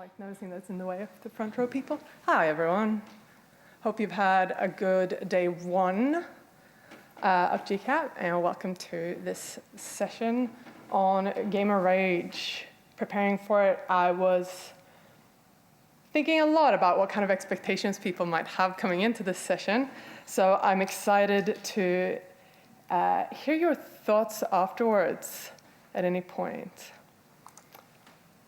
like noticing that's in the way of the front row people. Hi, everyone. Hope you've had a good day one of GCAP, and welcome to this session on gamer rage. Preparing for it, I was thinking a lot about what kind of expectations people might have coming into this session. So I'm excited to hear your thoughts afterwards at any point.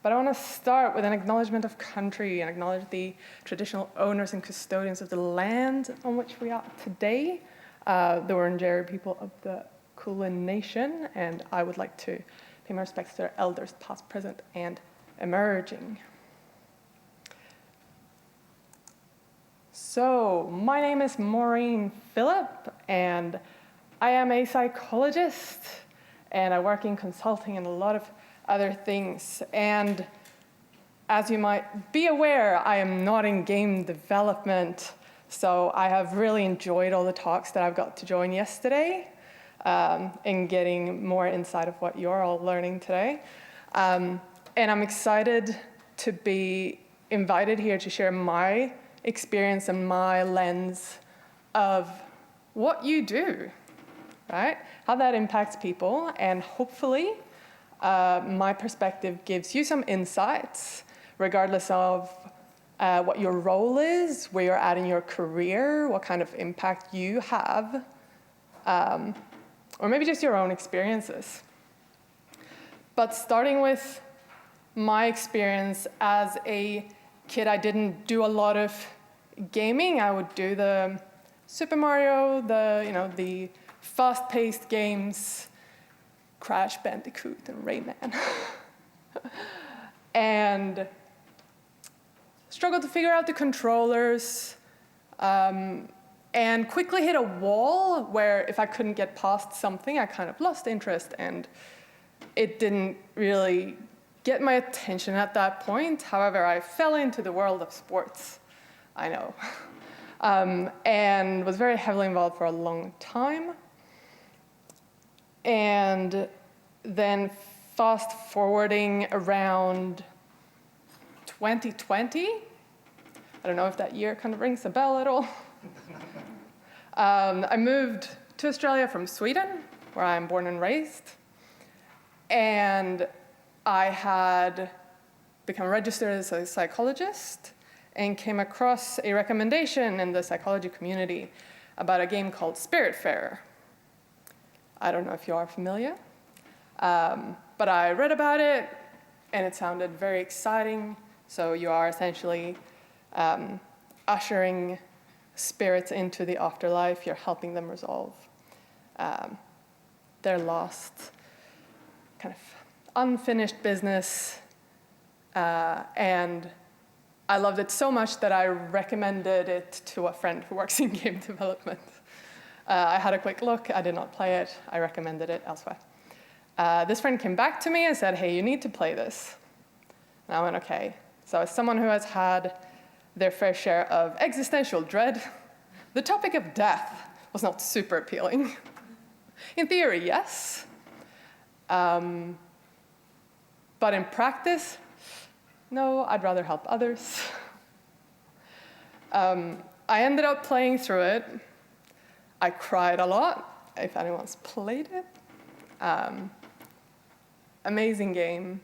But I want to start with an acknowledgement of country and acknowledge the traditional owners and custodians of the land on which we are today, the Wurundjeri people of the Kulin Nation, and I would like to pay my respects to their elders, past, present, and emerging. So, my name is Maurine Filip, and I am a psychologist, and I work in consulting and a lot of other things. And as you might be aware, I am not in game development, so I have really enjoyed all the talks that I've got to join yesterday in getting more insight of what you're all learning today. And I'm excited to be invited here to share my experience and my lens of what you do, right? How that impacts people, and hopefully my perspective gives you some insights, regardless of what your role is, where you're at in your career, what kind of impact you have, or maybe just your own experiences. But starting with my experience as a kid, I didn't do a lot of gaming. I would do the Super Mario, the fast-paced games, Crash Bandicoot and Rayman. And struggled to figure out the controllers, and quickly hit a wall where if I couldn't get past something, I kind of lost interest, and it didn't really get my attention at that point. However, I fell into the world of sports, I know, and was very heavily involved for a long time. And then fast forwarding around 2020, I don't know if that year kind of rings a bell at all. I moved to Australia from Sweden, where I'm born and raised. And I had become registered as a psychologist and came across a recommendation in the psychology community about a game called Spiritfarer. I don't know if you are familiar, but I read about it, and it sounded very exciting. So you are essentially ushering spirits into the afterlife. You're helping them resolve their lost kind of unfinished business. And I loved it so much that I recommended it to a friend who works in game development. I had a quick look. I did not play it. I recommended it elsewhere. This friend came back to me and said, hey, you need to play this. And I went, okay. So as someone who has had their fair share of existential dread, the topic of death was not super appealing. In theory, yes. But in practice, no, I'd rather help others. I ended up playing through it. I cried a lot, if anyone's played it. Amazing game.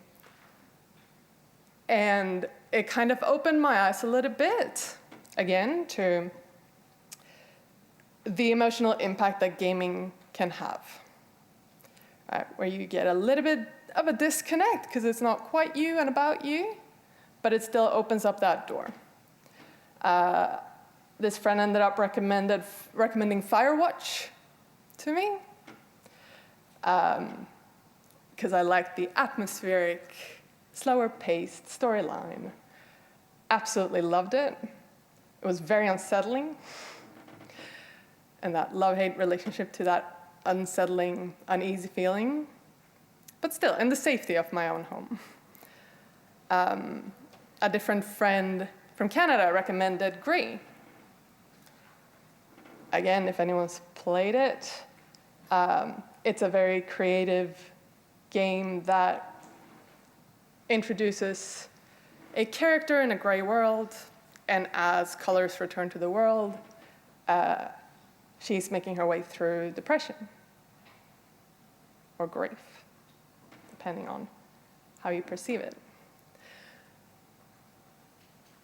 And it kind of opened my eyes a little bit, again, to the emotional impact that gaming can have. Right, where you get a little bit of a disconnect because it's not quite you and about you, but it still opens up that door. This friend ended up recommending Firewatch to me because I liked the atmospheric, slower-paced storyline. Absolutely loved it. It was very unsettling, and that love-hate relationship to that unsettling, uneasy feeling, but still in the safety of my own home. A different friend from Canada recommended Grey. Again, if anyone's played it, it's a very creative game that introduces a character in a gray world, and as colors return to the world, she's making her way through depression or grief, depending on how you perceive it.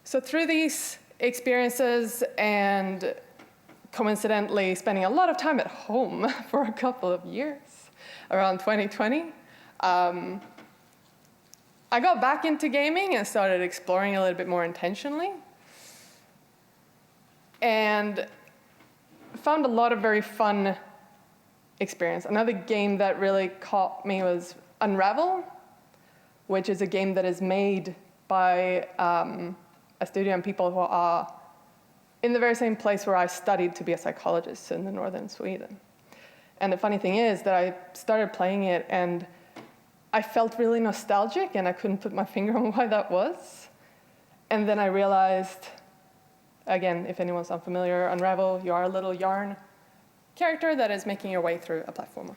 So through these experiences and coincidentally spending a lot of time at home for a couple of years, around 2020, I got back into gaming and started exploring a little bit more intentionally. And found a lot of very fun experience. Another game that really caught me was Unravel, which is a game that is made by a studio and people who are in the very same place where I studied to be a psychologist in the northern Sweden. And the funny thing is that I started playing it and I felt really nostalgic and I couldn't put my finger on why that was. And then I realized, again, if anyone's unfamiliar, Unravel, you are a little yarn character that is making your way through a platformer.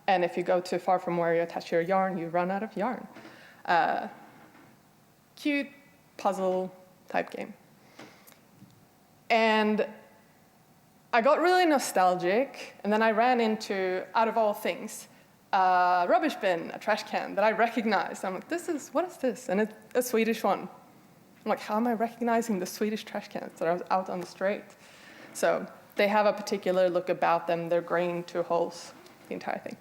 And if you go too far from where you attach your yarn, you run out of yarn. Cute puzzle type game. And I got really nostalgic, and then I ran into, out of all things, a rubbish bin, a trash can that I recognized. I'm like, what is this? And it's a Swedish one. I'm like, how am I recognizing the Swedish trash cans that are out on the street? So they have a particular look about them. They're green, 2 holes, the entire thing.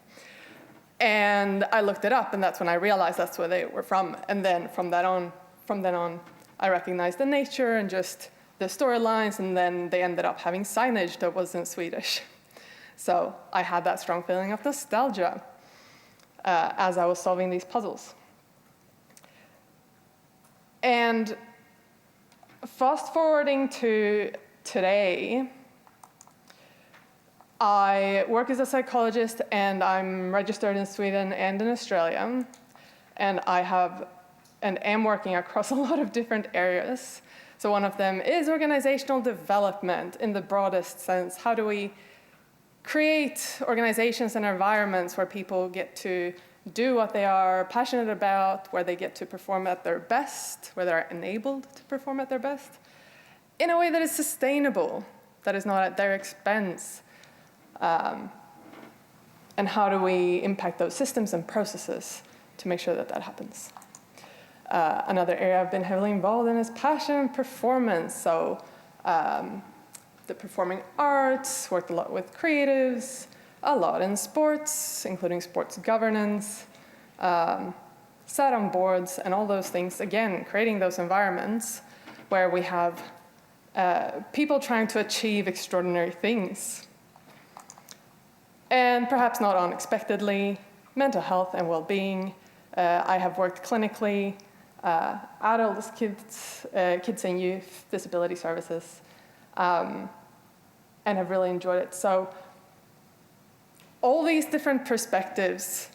And I looked it up, and that's when I realized that's where they were from. And then from then on, I recognized the nature and just the storylines, and then they ended up having signage that wasn't Swedish. So I had that strong feeling of nostalgia as I was solving these puzzles. And fast forwarding to today, I work as a psychologist and I'm registered in Sweden and in Australia. And I have and am working across a lot of different areas. So one of them is organizational development in the broadest sense. How do we create organizations and environments where people get to do what they are passionate about, where they get to perform at their best, where they're enabled to perform at their best, in a way that is sustainable, that is not at their expense. And how do we impact those systems and processes to make sure that that happens? Another area I've been heavily involved in is passion and performance. So the performing arts, worked a lot with creatives, a lot in sports, including sports governance, sat on boards and all those things. Again, creating those environments where we have people trying to achieve extraordinary things. And perhaps not unexpectedly, mental health and well-being. I have worked clinically, adults, kids and youth, disability services, and have really enjoyed it. So all these different perspectives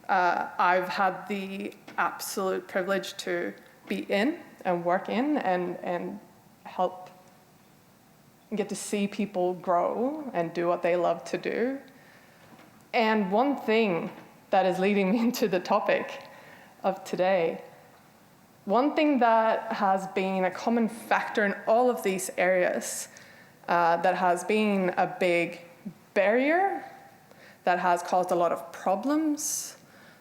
I've had the absolute privilege to be in and work in and help get to see people grow and do what they love to do. And one thing that is leading me into the topic of today, one thing that has been a common factor in all of these areas that has been a big barrier, that has caused a lot of problems,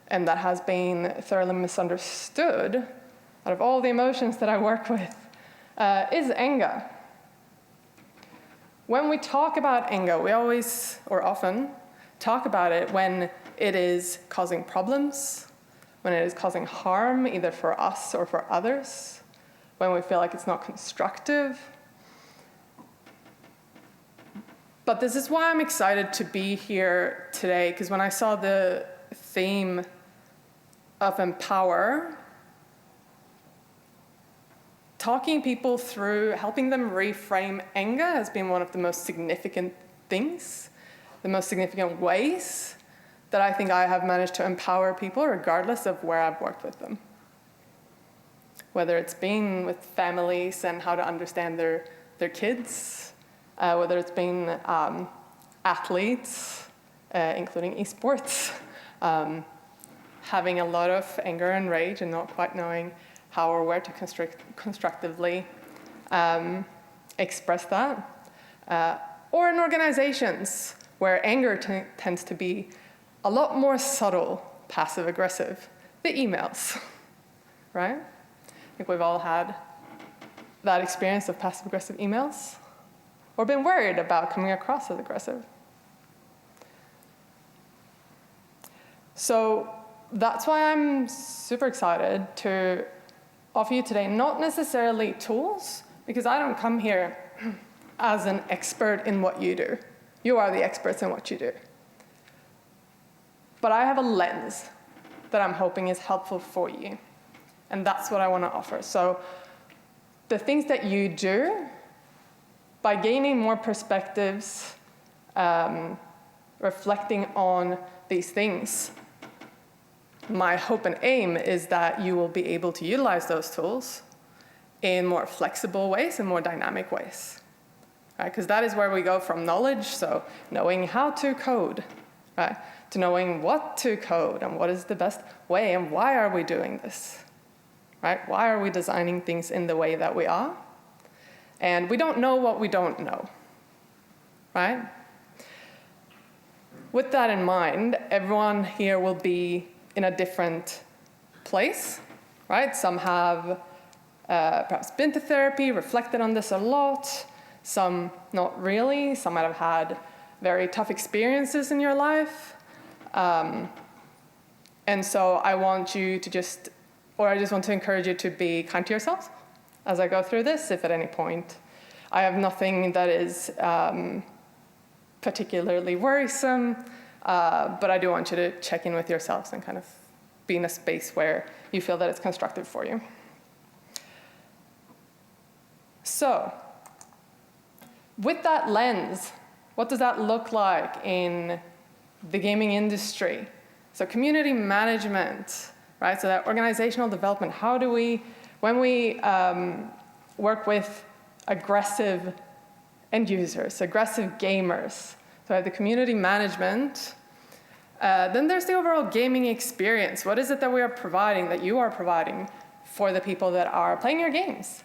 and that has been thoroughly misunderstood out of all the emotions that I work with, is anger. When we talk about anger, we always, or often, talk about it when it is causing problems, when it is causing harm, either for us or for others, when we feel like it's not constructive. But this is why I'm excited to be here today, because when I saw the theme of empower, talking people through, helping them reframe anger has been one of the most significant things, the most significant ways that I think I have managed to empower people regardless of where I've worked with them. Whether it's been with families and how to understand their kids, whether it's been having a lot of anger and rage and not quite knowing how or where to constructively express that. Or in organizations where anger tends to be a lot more subtle, passive-aggressive, the emails, right? I think we've all had that experience of passive-aggressive emails, or been worried about coming across as aggressive. So that's why I'm super excited to offer you today, not necessarily tools, because I don't come here as an expert in what you do. You are the experts in what you do. But I have a lens that I'm hoping is helpful for you. And that's what I want to offer. So the things that you do, by gaining more perspectives, reflecting on these things, my hope and aim is that you will be able to utilize those tools in more flexible ways and more dynamic ways. Right? Because that is where we go from knowledge, so knowing how to code, right, to knowing what to code and what is the best way and why are we doing this, right? Why are we designing things in the way that we are? And we don't know what we don't know, right? With that in mind, everyone here will be in a different place, right? Some have perhaps been to therapy, reflected on this a lot, some not really, some might have had very tough experiences in your life. And so I want you to I just want to encourage you to be kind to yourselves as I go through this. If at any point I have nothing that is particularly worrisome, but I do want you to check in with yourselves and kind of be in a space where you feel that it's constructive for you. So, with that lens, what does that look like in the gaming industry? So community management, right? So that organizational development, how do we, when we work with aggressive end users, aggressive gamers, so the community management, then there's the overall gaming experience. What is it that we are providing, that you are providing for the people that are playing your games?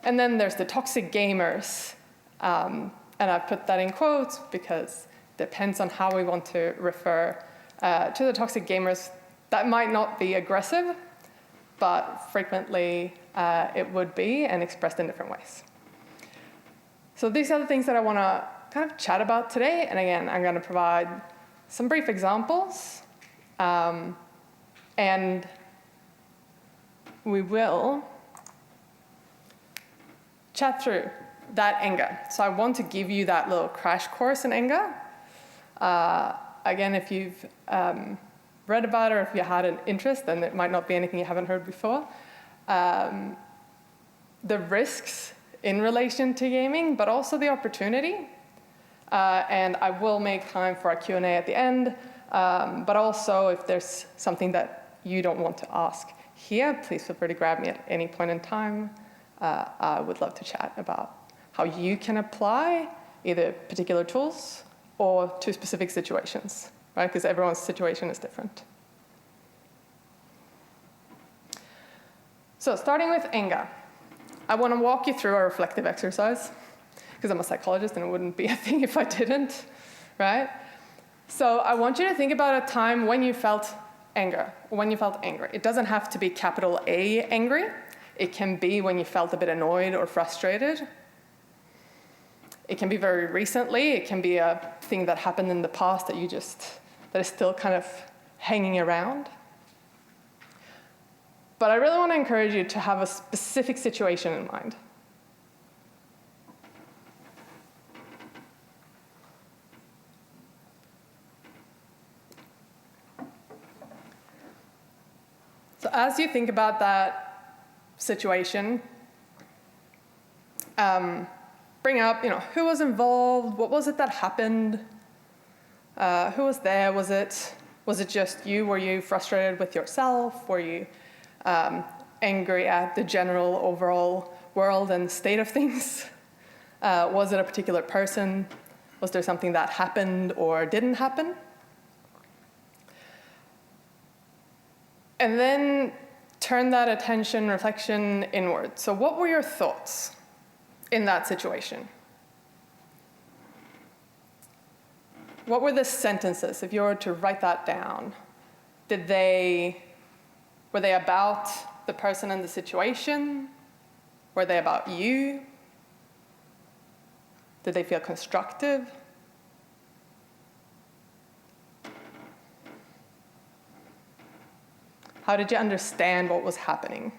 And then there's the toxic gamers. And I've put that in quotes because it depends on how we want to refer to the toxic gamers. That might not be aggressive, but frequently it would be, and expressed in different ways. So these are the things that I want to kind of chat about today. And again, I'm going to provide some brief examples. And we will chat through that anger. So I want to give you that little crash course in anger. Again, if you've read about it or if you had an interest, then it might not be anything you haven't heard before. The risks in relation to gaming, but also the opportunity. And I will make time for a Q&A at the end. But also, if there's something that you don't want to ask here, please feel free to grab me at any point in time. I would love to chat about how you can apply either particular tools or to specific situations, right? Because everyone's situation is different. So starting with anger, I want to walk you through a reflective exercise, because I'm a psychologist and it wouldn't be a thing if I didn't, right? So I want you to think about a time when you felt anger, when you felt angry. It doesn't have to be capital A angry. It can be when you felt a bit annoyed or frustrated. It can be very recently. It can be a thing that happened in the past that that is still kind of hanging around. But I really want to encourage you to have a specific situation in mind. So as you think about that situation, bring up, who was involved? What was it that happened? Who was there? Was it just you? Were you frustrated with yourself? Were you angry at the general overall world and state of things? Was it a particular person? Was there something that happened or didn't happen? And then turn that attention, reflection inward. So what were your thoughts in that situation? What were the sentences, if you were to write that down? Were they about the person and the situation? Were they about you? Did they feel constructive? How did you understand what was happening?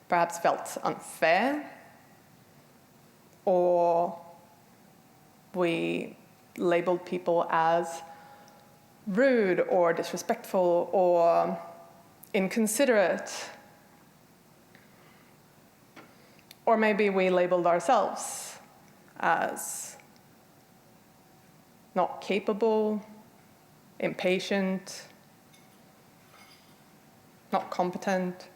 Perhaps felt unfair, or we labeled people as rude or disrespectful or inconsiderate. Or maybe we labeled ourselves as not capable, impatient, not competent,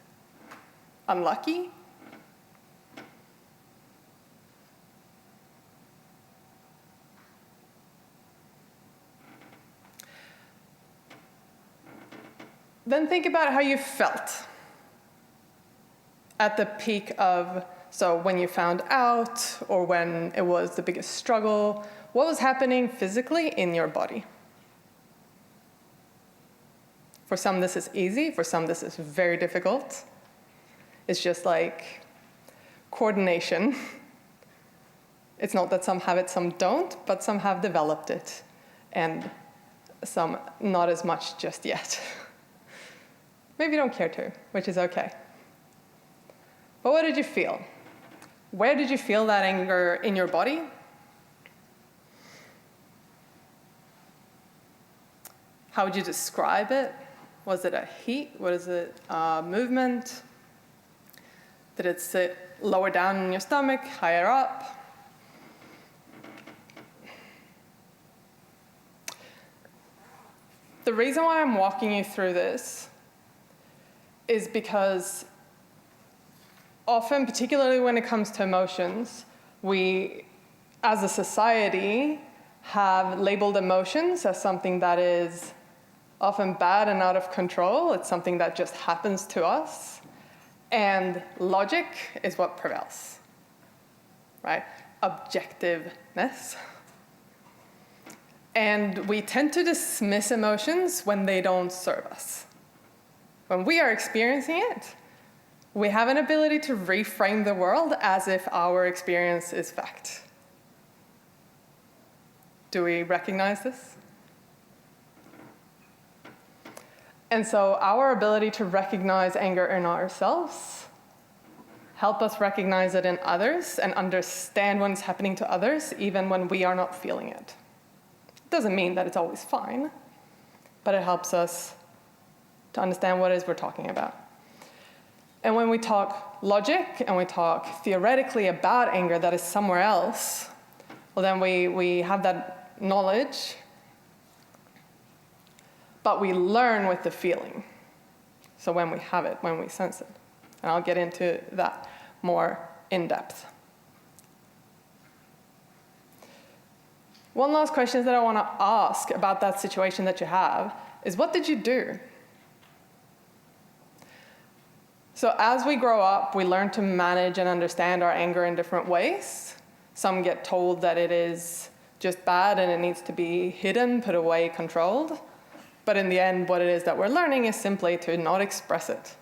unlucky. Then think about how you felt at the peak of, so when you found out or when it was the biggest struggle, what was happening physically in your body? For some, this is easy. For some, this is very difficult. It's just like coordination. It's not that some have it, some don't, but some have developed it, and some not as much just yet. Maybe you don't care to, which is okay. But what did you feel? Where did you feel that anger in your body? How would you describe it? Was it a heat? Was it a movement? Did it sit lower down in your stomach, higher up? The reason why I'm walking you through this is because often, particularly when it comes to emotions, we, as a society, have labeled emotions as something that is often bad and out of control. It's something that just happens to us. And logic is what prevails, right? Objectiveness. And we tend to dismiss emotions when they don't serve us. When we are experiencing it, we have an ability to reframe the world as if our experience is fact. Do we recognize this? And so our ability to recognize anger in ourselves help us recognize it in others and understand what's happening to others even when we are not feeling it. It doesn't mean that it's always fine, but it helps us to understand what it is we're talking about. And when we talk logic and we talk theoretically about anger that is somewhere else, well, then we have that knowledge, but we learn with the feeling. So when we have it, when we sense it. And I'll get into that more in depth. One last question that I want to ask about that situation that you have is, what did you do? So as we grow up, we learn to manage and understand our anger in different ways. Some get told that it is just bad and it needs to be hidden, put away, controlled. But in the end, what it is that we're learning is simply to not express it,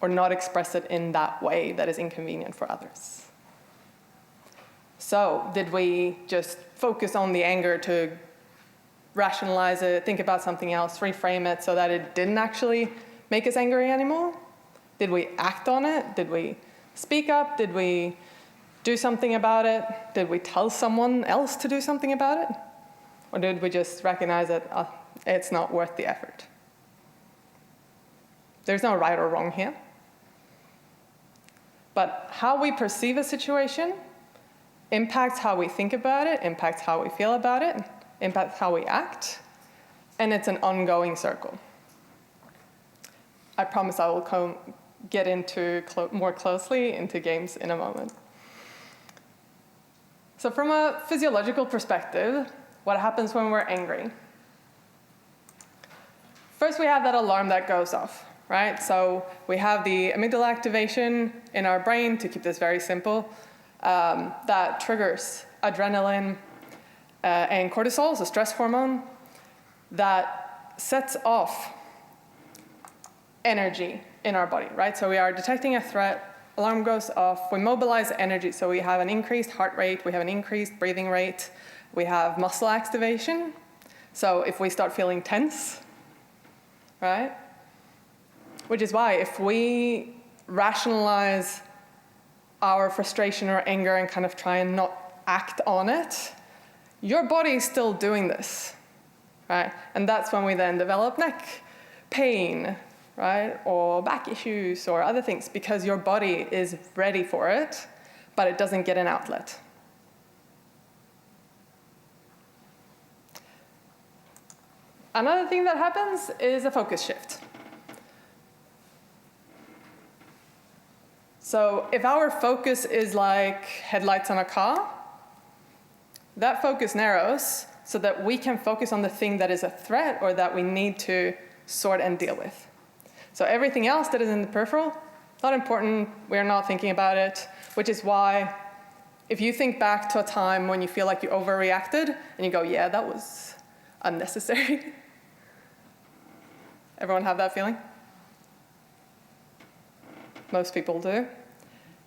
or not express it in that way that is inconvenient for others. So did we just focus on the anger to rationalize it, think about something else, reframe it so that it didn't actually make us angry anymore? Did we act on it? Did we speak up? Did we do something about it? Did we tell someone else to do something about it? Or did we just recognize that it's not worth the effort? There's no right or wrong here. But how we perceive a situation impacts how we think about it, impacts how we feel about it, impacts how we act, and it's an ongoing circle. I promise I will get into more closely into games in a moment. So from a physiological perspective, what happens when we're angry? first we have that alarm that goes off, right? So we have the amygdala activation in our brain, to keep this very simple, that triggers adrenaline and cortisol, so stress hormone, that sets off energy in our body, right? So we are detecting a threat, alarm goes off, we mobilize energy, so we have an increased heart rate, we have an increased breathing rate, we have muscle activation. So if we start feeling tense, right? Which is why if we rationalize our frustration or anger and kind of try and not act on it, your body is still doing this, right? And that's when we then develop neck pain, right? Or back issues or other things, because your body is ready for it, but it doesn't get an outlet. Another thing that happens is a focus shift. So if our focus is like headlights on a car, that focus narrows so that we can focus on the thing that is a threat or that we need to sort and deal with. So everything else that is in the peripheral, not important, we're not thinking about it, which is why if you think back to a time when you feel like you overreacted and you go, yeah, that was unnecessary. Everyone have that feeling? Most people do.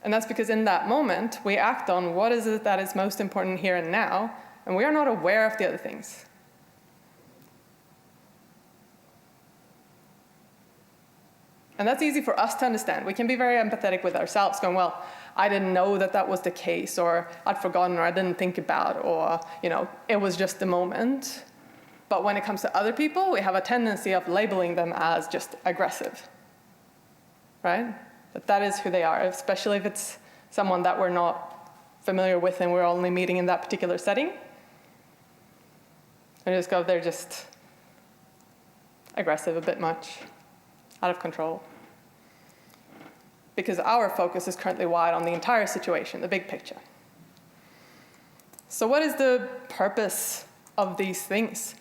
And that's because in that moment, we act on what is it that is most important here and now, and we are not aware of the other things. And that's easy for us to understand. We can be very empathetic with ourselves, going, well, I didn't know that that was the case, or I'd forgotten, or I didn't think about, or, it was just the moment. But when it comes to other people, we have a tendency of labeling them as just aggressive, right? That is who they are, especially if it's someone that we're not familiar with and we're only meeting in that particular setting. And just go, they're just aggressive a bit much, out of control. Because our focus is currently wide on the entire situation, the big picture. So what is the purpose of these things?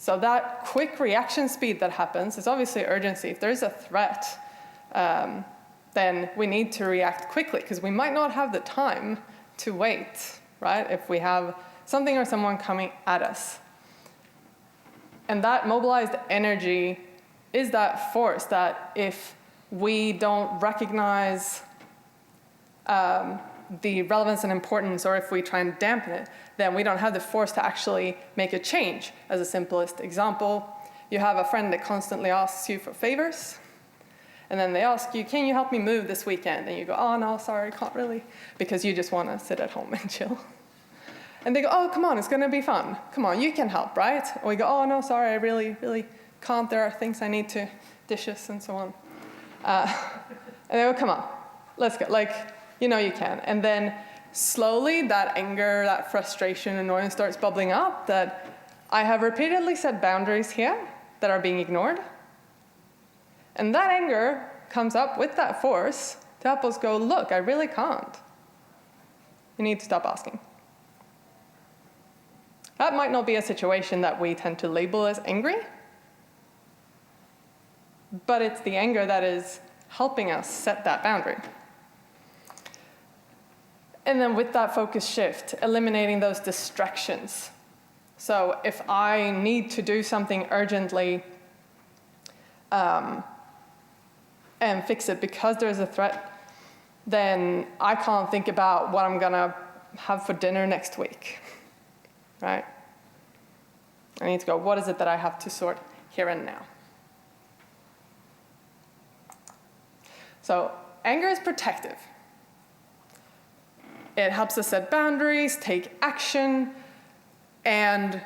So that quick reaction speed that happens is obviously urgency. If there's a threat, then we need to react quickly, because we might not have the time to wait, right? If we have something or someone coming at us. And that mobilized energy is that force that if we don't recognize the relevance and importance, or if we try and dampen it, then we don't have the force to actually make a change. As a simplest example, you have a friend that constantly asks you for favors, and then they ask you, can you help me move this weekend? And you go, oh no, sorry, can't really, because you just want to sit at home and chill. And they go, oh, come on, it's going to be fun. Come on, you can help, right? Or we go, oh no, sorry, I really can't. There are things I need to, dishes and so on. And they go, come on, let's go. You can. And then slowly that anger, that frustration, annoyance starts bubbling up, that I have repeatedly set boundaries here that are being ignored. And that anger comes up with that force to help us go, look, I really can't. You need to stop asking. That might not be a situation that we tend to label as angry, but it's the anger that is helping us set that boundary. And then with that focus shift, eliminating those distractions. So if I need to do something urgently and fix it because there's a threat, then I can't think about what I'm gonna have for dinner next week, right? I need to go, what is it that I have to sort here and now? So anger is protective. It helps us set boundaries, take action, and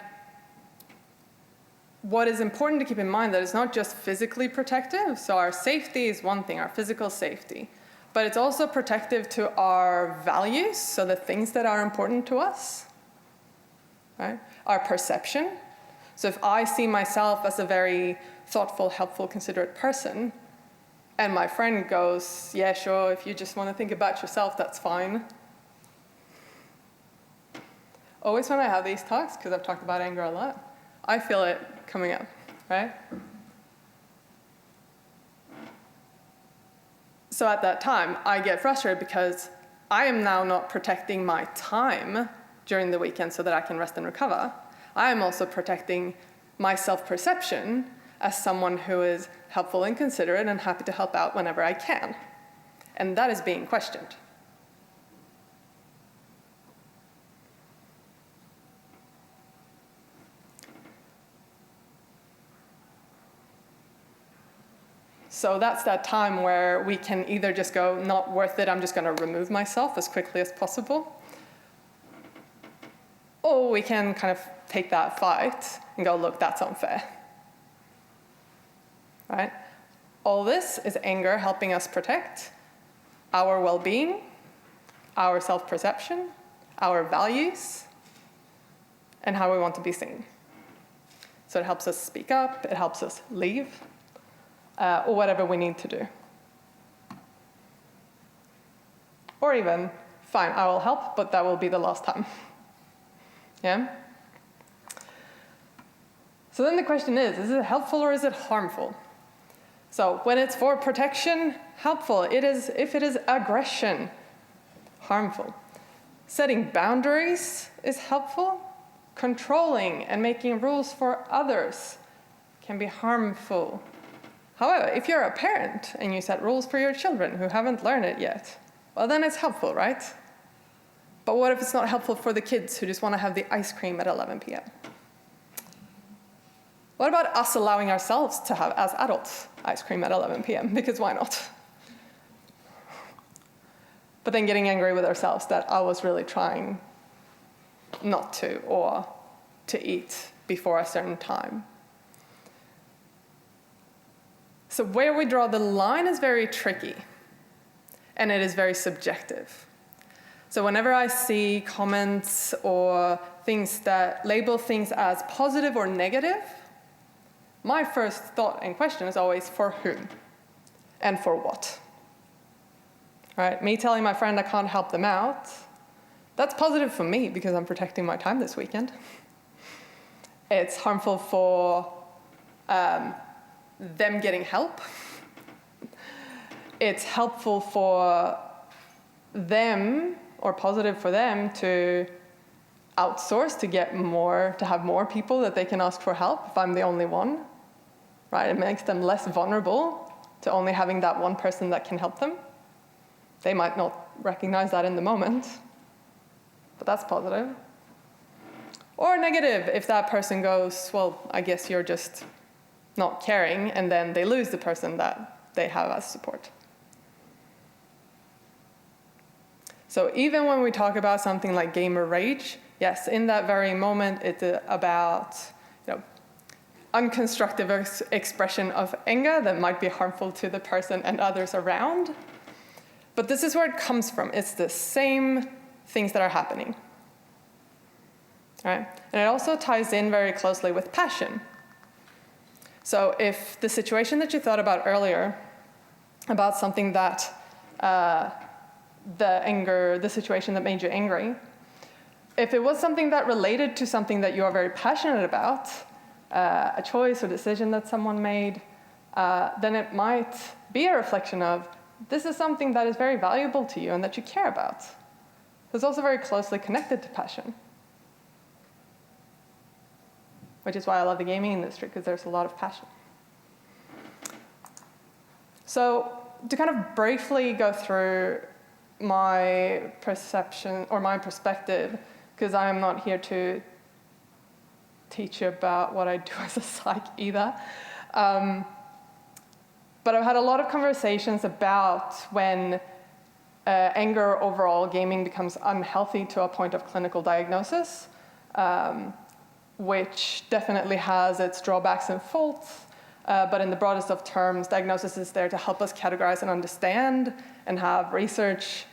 what is important to keep in mind that it's not just physically protective. So our safety is one thing, our physical safety, but it's also protective to our values, so the things that are important to us, right? Our perception. So if I see myself as a very thoughtful, helpful, considerate person, and my friend goes, yeah, sure, if you just want to think about yourself, that's fine. Always when I have these talks, because I've talked about anger a lot, I feel it coming up, right? So at that time, I get frustrated because I am now not protecting my time during the weekend so that I can rest and recover. I am also protecting my self-perception as someone who is helpful and considerate and happy to help out whenever I can. And that is being questioned. So that's that time where we can either just go, not worth it, I'm just going to remove myself as quickly as possible. Or we can kind of take that fight and go, look, that's unfair. Right? All this is anger helping us protect our well-being, our self-perception, our values, and how we want to be seen. So it helps us speak up, it helps us leave, or whatever we need to do. Or even, fine, I will help, but that will be the last time. Yeah? So then the question is it helpful or is it harmful? So when it's for protection, helpful. It is, if it is aggression, harmful. Setting boundaries is helpful. Controlling and making rules for others can be harmful. However, if you're a parent and you set rules for your children who haven't learned it yet, well, then it's helpful, right? But what if it's not helpful for the kids who just want to have the ice cream at 11 p.m.? What about us allowing ourselves to have, as adults, ice cream at 11 p.m.? Because why not? But then getting angry with ourselves that I was really trying not to, or to eat before a certain time. So where we draw the line is very tricky, and it is very subjective. So whenever I see comments or things that label things as positive or negative, my first thought and question is always for whom and for what. Right? Me telling my friend I can't help them out, that's positive for me because I'm protecting my time this weekend. It's harmful for them getting help. It's helpful for them, or positive for them, to outsource, to get more, to have more people that they can ask for help if I'm the only one. Right? It makes them less vulnerable to only having that one person that can help them. They might not recognize that in the moment, but that's positive. Or negative, if that person goes, well, I guess you're just not caring, and then they lose the person that they have as support. So even when we talk about something like gamer rage, yes, in that very moment, it's about unconstructive expression of anger that might be harmful to the person and others around. But this is where it comes from. It's the same things that are happening. Right? And it also ties in very closely with passion. So if the situation that you thought about earlier, about something that the situation that made you angry, if it was something that related to something that you are very passionate about, a choice or decision that someone made, then it might be a reflection of, this is something that is very valuable to you and that you care about. It's also very closely connected to passion. Which is why I love the gaming industry, because there's a lot of passion. So to kind of briefly go through my perception or my perspective, because I am not here to teach you about what I do as a psych either. But I've had a lot of conversations about when anger overall gaming becomes unhealthy to a point of clinical diagnosis, which definitely has its drawbacks and faults. But in the broadest of terms, diagnosis is there to help us categorize and understand and have research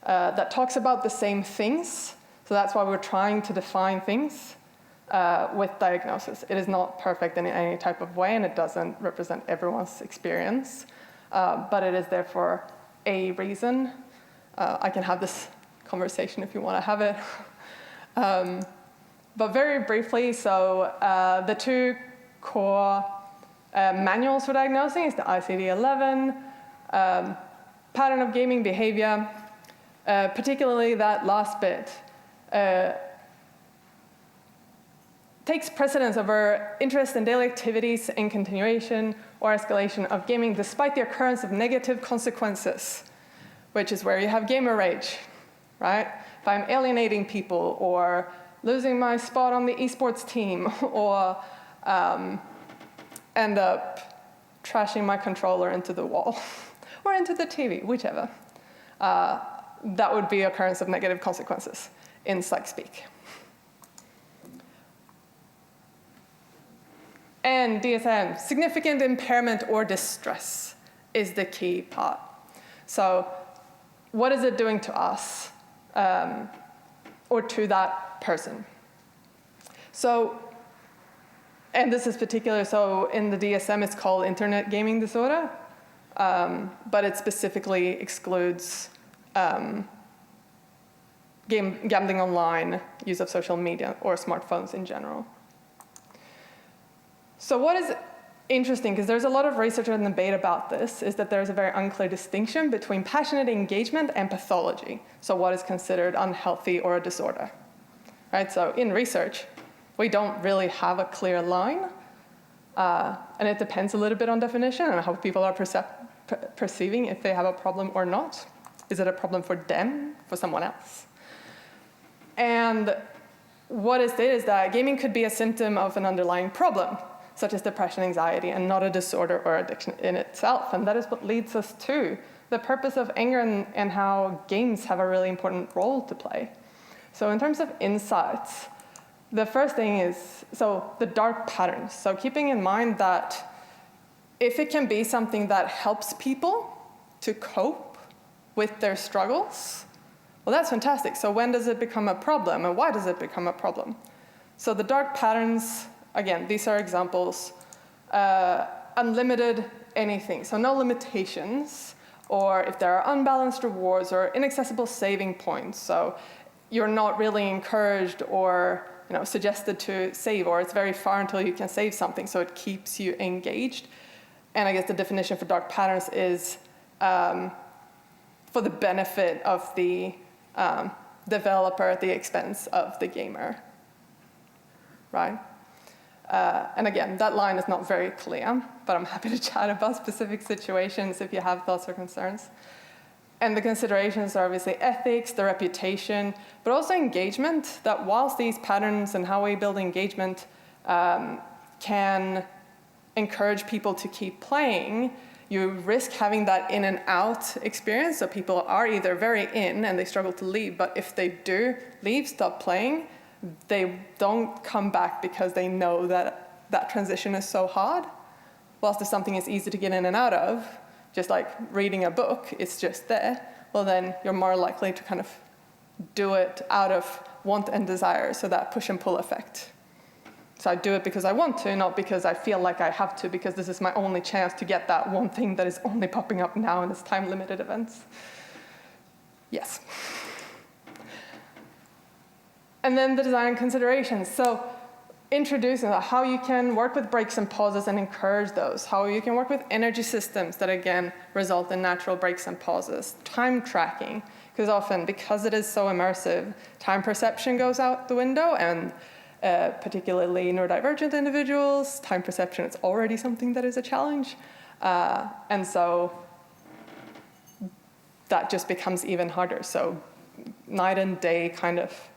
that talks about the same things. So that's why we're trying to define things with diagnosis. It is not perfect in any type of way, and it doesn't represent everyone's experience. But it is there for a reason. I can have this conversation if you want to have it. But very briefly, so the two core manuals for diagnosing is the ICD-11, pattern of gaming behavior, particularly that last bit, takes precedence over interest in daily activities and continuation or escalation of gaming despite the occurrence of negative consequences, which is where you have gamer rage, right? If I'm alienating people or losing my spot on the esports team or end up trashing my controller into the wall or into the TV, whichever, that would be occurrence of negative consequences in psych speak. And DSM, significant impairment or distress is the key part. So what is it doing to us or to that person? So, and this is particular, so in the DSM it's called internet gaming disorder, but it specifically excludes gambling online, use of social media, or smartphones in general. So what is interesting, because there's a lot of research and debate about this, is that there's a very unclear distinction between passionate engagement and pathology. So what is considered unhealthy or a disorder, right? So in research, we don't really have a clear line, and it depends a little bit on definition and how people are perceiving if they have a problem or not. Is it a problem for them, for someone else? And what is it is that gaming could be a symptom of an underlying problem, such as depression, anxiety, and not a disorder or addiction in itself. And that is what leads us to the purpose of anger and how games have a really important role to play. So in terms of insights, the first thing is, so the dark patterns. So keeping in mind that if it can be something that helps people to cope with their struggles, well, that's fantastic. So when does it become a problem, and why does it become a problem? So the dark patterns, again, these are examples, unlimited anything, so no limitations, or if there are unbalanced rewards or inaccessible saving points, so you're not really encouraged or suggested to save, or it's very far until you can save something, so it keeps you engaged. And I guess the definition for dark patterns is for the benefit of the developer at the expense of the gamer, right? And again, that line is not very clear, but I'm happy to chat about specific situations if you have thoughts or concerns. And the considerations are obviously ethics, the reputation, but also engagement, that whilst these patterns and how we build engagement can encourage people to keep playing, you risk having that in and out experience. So people are either very in and they struggle to leave, but if they do leave, stop playing, they don't come back because they know that that transition is so hard. Whilst if something is easy to get in and out of, just like reading a book, it's just there, well then you're more likely to kind of do it out of want and desire, so that push and pull effect. So I do it because I want to, not because I feel like I have to, because this is my only chance to get that one thing that is only popping up now in this time-limited events. Yes. And then the design considerations. So introducing how you can work with breaks and pauses and encourage those, how you can work with energy systems that, again, result in natural breaks and pauses, time tracking, because often, because it is so immersive, time perception goes out the window, and particularly neurodivergent individuals, time perception is already something that is a challenge. And so that just becomes even harder. So night and day kind of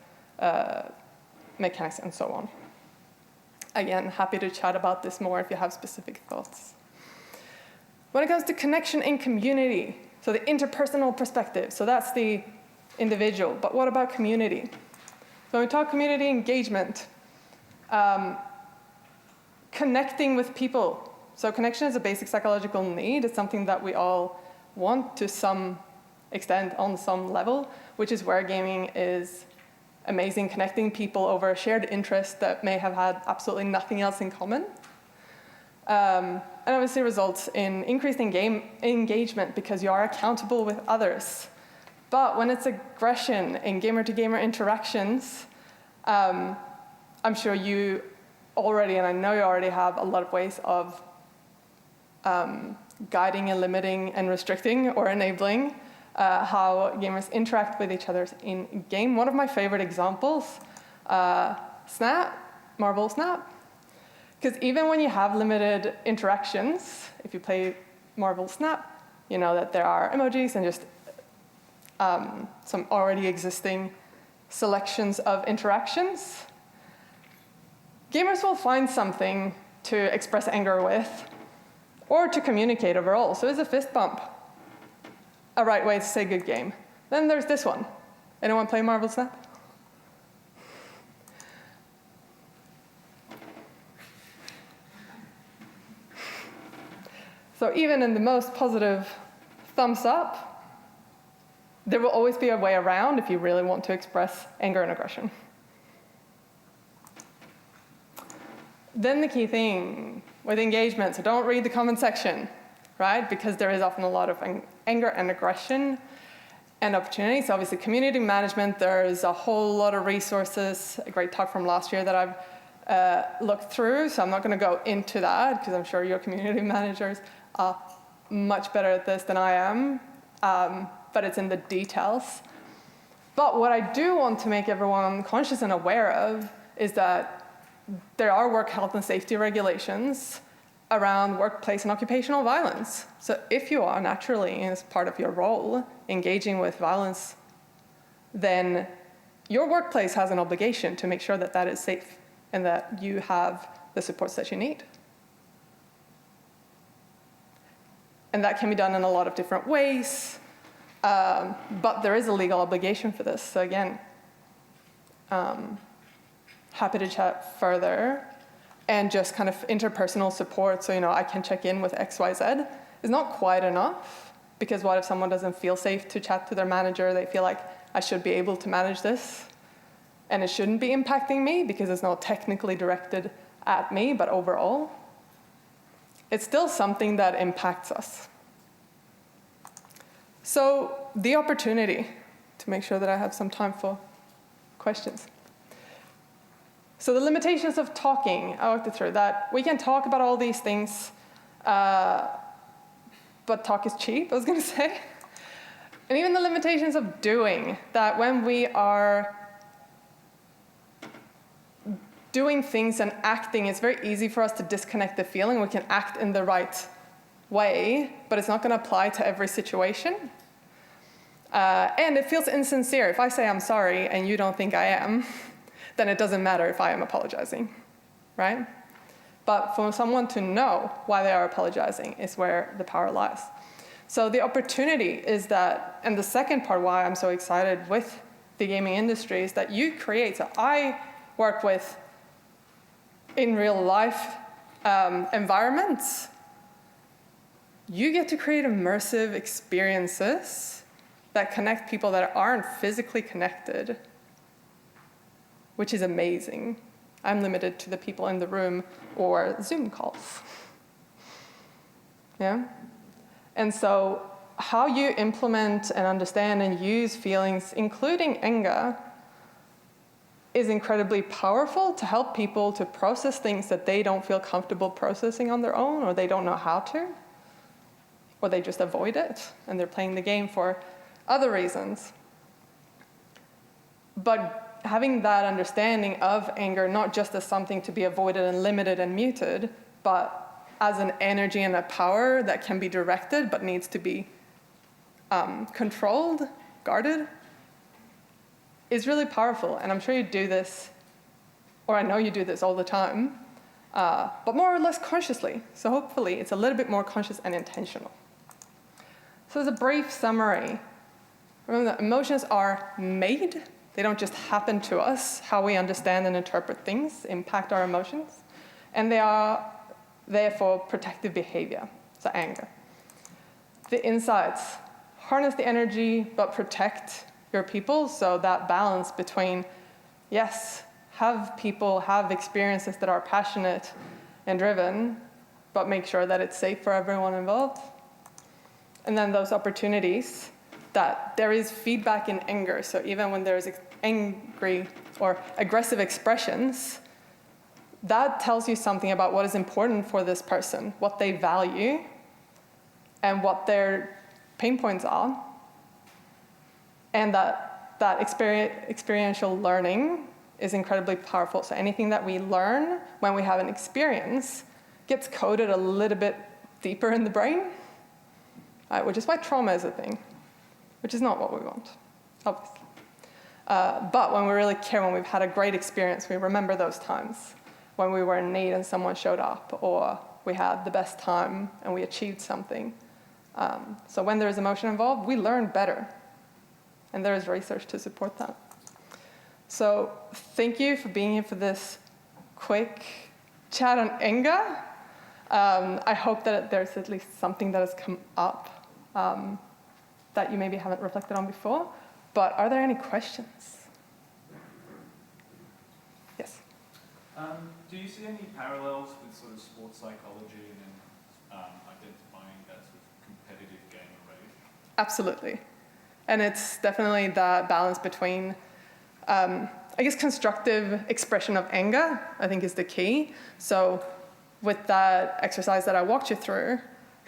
mechanics and so on. Again, happy to chat about this more if you have specific thoughts. When it comes to connection and community, so the interpersonal perspective, so that's the individual, but what about community? So when we talk community engagement, connecting with people. So connection is a basic psychological need. It's something that we all want to some extent on some level, which is where gaming is amazing, connecting people over a shared interest that may have had absolutely nothing else in common. And obviously results in increased engagement because you are accountable with others. But when it's aggression in gamer-to-gamer interactions, I'm sure you already, and I know you already have a lot of ways of guiding and limiting and restricting or enabling how gamers interact with each other in game. One of my favorite examples, Marble Snap. Because even when you have limited interactions, if you play Marble Snap, you know that there are emojis and just some already existing selections of interactions. Gamers will find something to express anger with or to communicate overall. So is a fist bump a right way to say good game? Then there's this one. Anyone play Marble Snap? So even in the most positive thumbs up, there will always be a way around if you really want to express anger and aggression. Then the key thing with engagement, so don't read the comment section, right? Because there is often a lot of anger and aggression and opportunities. Obviously, community management, there's a whole lot of resources, a great talk from last year that I've looked through, so I'm not going to go into that because I'm sure your community managers are much better at this than I am, but it's in the details. But what I do want to make everyone conscious and aware of is that there are work health and safety regulations around workplace and occupational violence. So if you are naturally, as part of your role, engaging with violence, then your workplace has an obligation to make sure that that is safe and that you have the supports that you need. And that can be done in a lot of different ways, but there is a legal obligation for this. So again, happy to chat further. And just kind of interpersonal support, so I can check in with XYZ, is not quite enough, because what if someone doesn't feel safe to chat to their manager? They feel like, I should be able to manage this, and it shouldn't be impacting me because it's not technically directed at me, but overall, it's still something that impacts us. So the opportunity, to make sure that I have some time for questions. So the limitations of talking, I walked it through, that we can talk about all these things, but talk is cheap, I was going to say. And even the limitations of doing, that when we are doing things and acting, it's very easy for us to disconnect the feeling. We can act in the right way, but it's not going to apply to every situation. And it feels insincere. If I say I'm sorry and you don't think I am, then it doesn't matter if I am apologizing, right? But for someone to know why they are apologizing is where the power lies. So the opportunity is that, and the second part why I'm so excited with the gaming industry is that you create, so I work with in real life environments. You get to create immersive experiences that connect people that aren't physically connected, which is amazing. I'm limited to the people in the room or Zoom calls. Yeah? And so how you implement and understand and use feelings, including anger, is incredibly powerful to help people to process things that they don't feel comfortable processing on their own, or they don't know how to, or they just avoid it, and they're playing the game for other reasons. But having that understanding of anger, not just as something to be avoided and limited and muted, but as an energy and a power that can be directed but needs to be controlled, guarded, is really powerful. And I'm sure you do this, or I know you do this all the time, but more or less consciously. So hopefully it's a little bit more conscious and intentional. So as a brief summary, remember that emotions are made. They don't just happen to us. How we understand and interpret things impact our emotions. And they are therefore protective behavior, so anger. The insights, harness the energy, but protect your people. So that balance between, yes, have people have experiences that are passionate and driven, but make sure that it's safe for everyone involved. And then those opportunities that there is feedback in anger. So even when there's angry or aggressive expressions, that tells you something about what is important for this person, what they value, and what their pain points are. And that experiential learning is incredibly powerful. So anything that we learn when we have an experience gets coded a little bit deeper in the brain, which is why trauma is a thing, which is not what we want, obviously. But when we really care, when we've had a great experience, we remember those times when we were in need and someone showed up, or we had the best time and we achieved something. So when there is emotion involved, we learn better. And there is research to support that. So thank you for being here for this quick chat on IGEA. I hope that there's at least something that has come up that you maybe haven't reflected on before. But are there any questions? Yes? Do you see any parallels with sort of sports psychology and identifying that sort of competitive game already? Absolutely. And it's definitely the balance between, I guess, constructive expression of anger, I think, is the key. So with that exercise that I walked you through,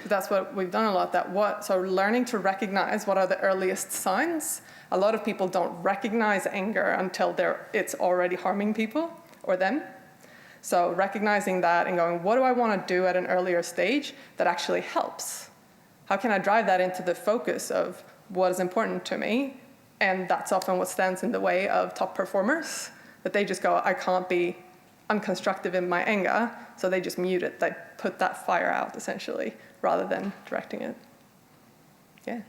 that's what we've done a lot. So learning to recognize what are the earliest signs. A lot of people don't recognize anger until it's already harming people or them. So recognizing that and going, what do I want to do at an earlier stage that actually helps? How can I drive that into the focus of what is important to me? And that's often what stands in the way of top performers, that they just go, I can't be unconstructive in my anger, so they just mute it. They put that fire out, essentially, rather than directing it. Yeah.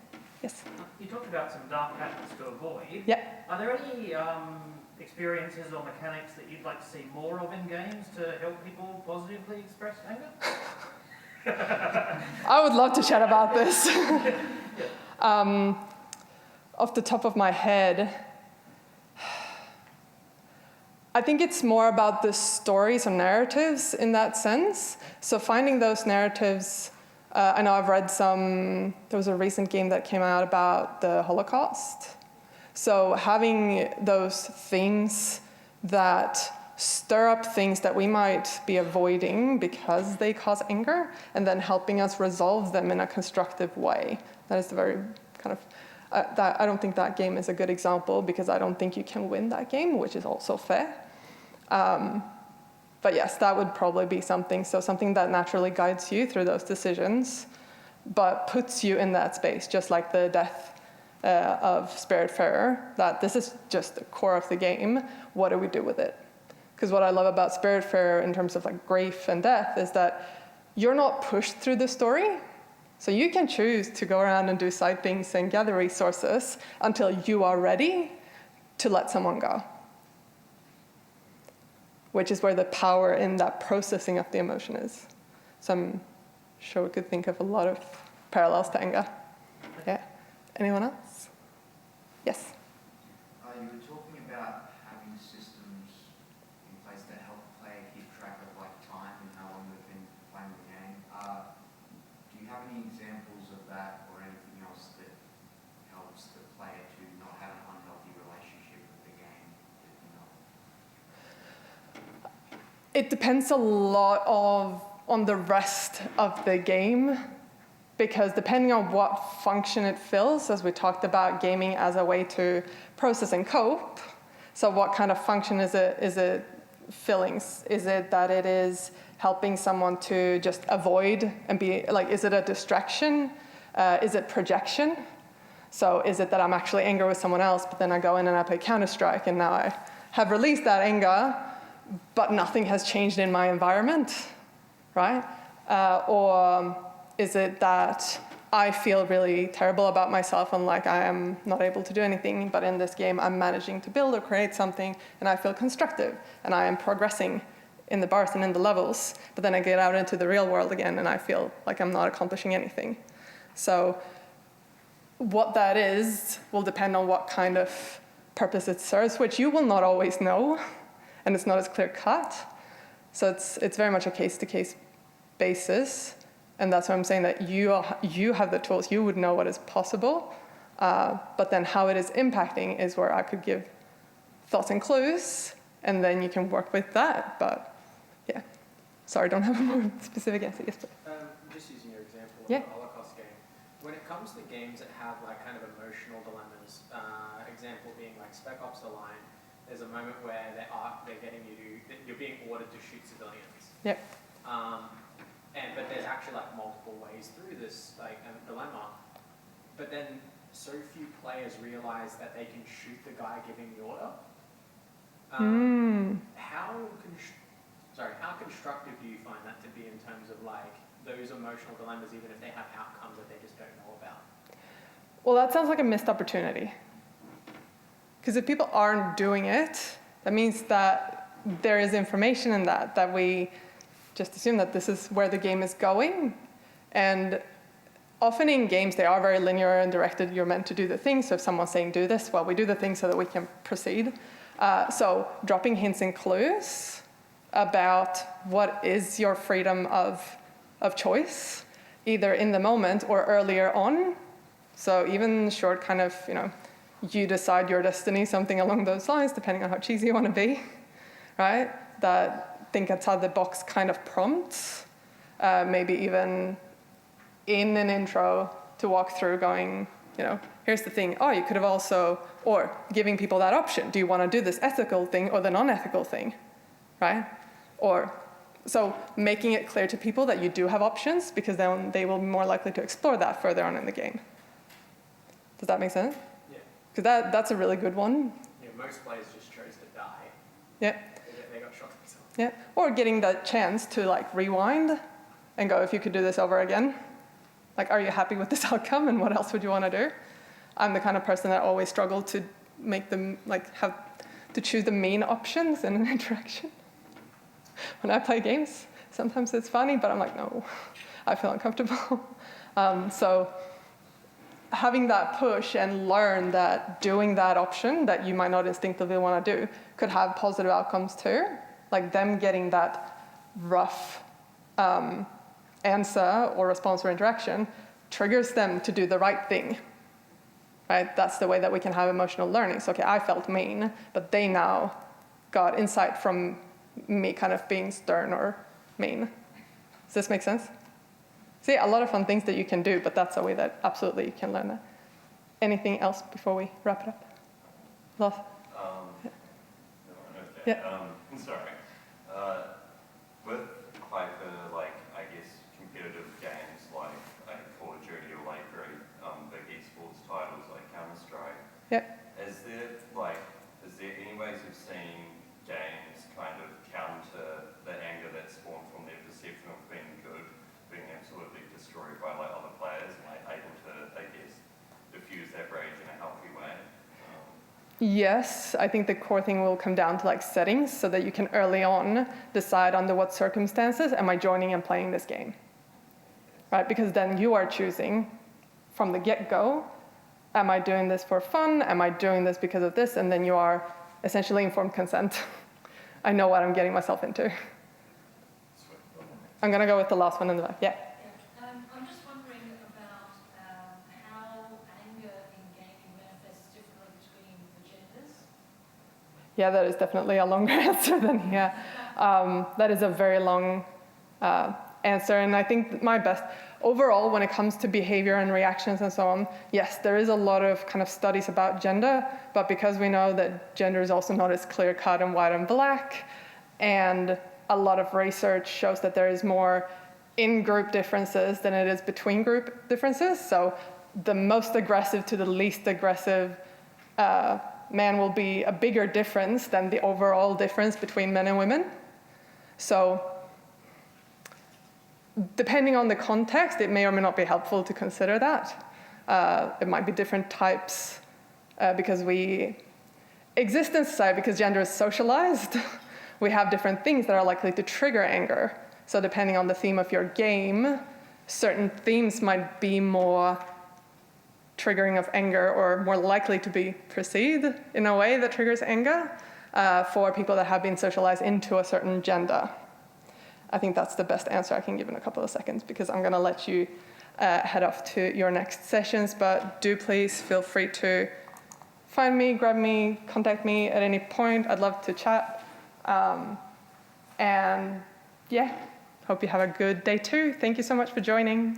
Yes? You talked about some dark patterns to avoid. Yeah. Are there any experiences or mechanics that you'd like to see more of in games to help people positively express anger? I would love to chat about this. Off the top of my head, I think it's more about the stories and narratives in that sense. So finding those narratives, I know I've read there was a recent game that came out about the Holocaust. So having those themes that stir up things that we might be avoiding because they cause anger, and then helping us resolve them in a constructive way. That is the very kind of, I don't think that game is a good example because I don't think you can win that game, which is also fair. But yes, that would probably be something. So something that naturally guides you through those decisions, but puts you in that space, just like the death of Spiritfarer, that this is just the core of the game. What do we do with it? Because what I love about Spiritfarer in terms of like grief and death is that you're not pushed through the story. So you can choose to go around and do side things and gather resources until you are ready to let someone go. Which is where the power in that processing of the emotion is. So I'm sure we could think of a lot of parallels to anger. Yeah. Anyone else? Yes? You were talking about having systems in place that help the player keep track of like time and how long they've been playing the game. Do you have any examples of that or anything else that helps the player to not have an unhealthy relationship with the game? It depends a lot on the rest of the game, because depending on what function it fills, as we talked about gaming as a way to process and cope, so what kind of function is it filling? Is it that it is helping someone to just avoid and be, like, is it a distraction? Is it projection? So is it that I'm actually angry with someone else, but then I go in and I play Counter-Strike and now I have released that anger, but nothing has changed in my environment, right? Or is it that I feel really terrible about myself and like I am not able to do anything, but in this game I'm managing to build or create something and I feel constructive and I am progressing in the bars and in the levels, but then I get out into the real world again and I feel like I'm not accomplishing anything. So what that is will depend on what kind of purpose it serves, which you will not always know, and it's not as clear cut. So it's very much a case-to-case basis. And that's why I'm saying that you have the tools, you would know what is possible, but then how it is impacting is where I could give thoughts and clues, and then you can work with that. But yeah, sorry, I don't have a more specific answer. Yes, please. Just using your example of Yeah. the Holocaust game, when it comes to games that have like kind of emotional dilemmas, example being like Spec Ops: The Line, there's a moment where they're getting you to, you're being ordered to shoot civilians. Yep. But there's actually like multiple ways through this like dilemma. But then so few players realize that they can shoot the guy giving the order. How constructive do you find that to be in terms of like those emotional dilemmas, even if they have outcomes that they just don't know about? Well, that sounds like a missed opportunity. Because if people aren't doing it, that means that there is information in that we just assume that this is where the game is going. And often in games, they are very linear and directed. You're meant to do the thing. So if someone's saying do this, well, we do the thing so that we can proceed. So dropping hints and clues about what is your freedom of choice, either in the moment or earlier on. So even short kind of, you decide your destiny, something along those lines, depending on how cheesy you want to be, right? That think outside the box kind of prompts, maybe even in an intro to walk through going, here's the thing. Oh, you could have also, or giving people that option. Do you want to do this ethical thing or the non-ethical thing, right? Or, so making it clear to people that you do have options, because then they will be more likely to explore that further on in the game. Does that make sense? Yeah. Because that's a really good one. Yeah, most players just chose to die. Yeah. They got shot themselves. Yeah, or getting that chance to like rewind and go, if you could do this over again, like, are you happy with this outcome and what else would you want to do? I'm the kind of person that always struggle to make them, like, have to choose the main options in an interaction. When I play games, sometimes it's funny, but I'm like, no, I feel uncomfortable. So having that push and learn that doing that option that you might not instinctively want to do could have positive outcomes too. Like them getting that rough answer or response or interaction triggers them to do the right thing, right? That's the way that we can have emotional learning. So, okay, I felt mean, but they now got insight from me kind of being stern or mean. Does this make sense? So yeah, a lot of fun things that you can do, but that's a way that absolutely you can learn that. Anything else before we wrap it up? Lars? Yeah. Sorry. With competitive games like Call of Duty or big esports titles like Counter-Strike, Yep. is there any ways of seeing games kind of counter the anger that's spawned from their perception of being good, being absolutely destroyed by other players, and able to, diffuse that rage in a healthy way? Yes, I think the core thing will come down to settings so that you can early on decide under what circumstances am I joining and playing this game, right? Because then you are choosing from the get-go, am I doing this for fun? Am I doing this because of this? And then you are essentially informed consent. I know what I'm getting myself into. I'm going to go with the last one in the back. Yeah. I'm just wondering about how anger in gaming manifests differently between the genders. Yeah, that is definitely a longer answer than here. That is a very long answer, and I think my best overall when it comes to behavior and reactions and so on, yes, there is a lot of kind of studies about gender, but because we know that gender is also not as clear-cut and white and black, and a lot of research shows that there is more in-group differences than it is between group differences. So the most aggressive to the least aggressive man will be a bigger difference than the overall difference between men and women. So depending on the context, it may or may not be helpful to consider that. It might be different types because we exist in society because gender is socialized. We have different things that are likely to trigger anger. So depending on the theme of your game, certain themes might be more triggering of anger or more likely to be perceived in a way that triggers anger for people that have been socialized into a certain gender. I think that's the best answer I can give in a couple of seconds because I'm going to let you head off to your next sessions, but do please feel free to find me, grab me, contact me at any point. I'd love to chat. And yeah, hope you have a good day too. Thank you so much for joining.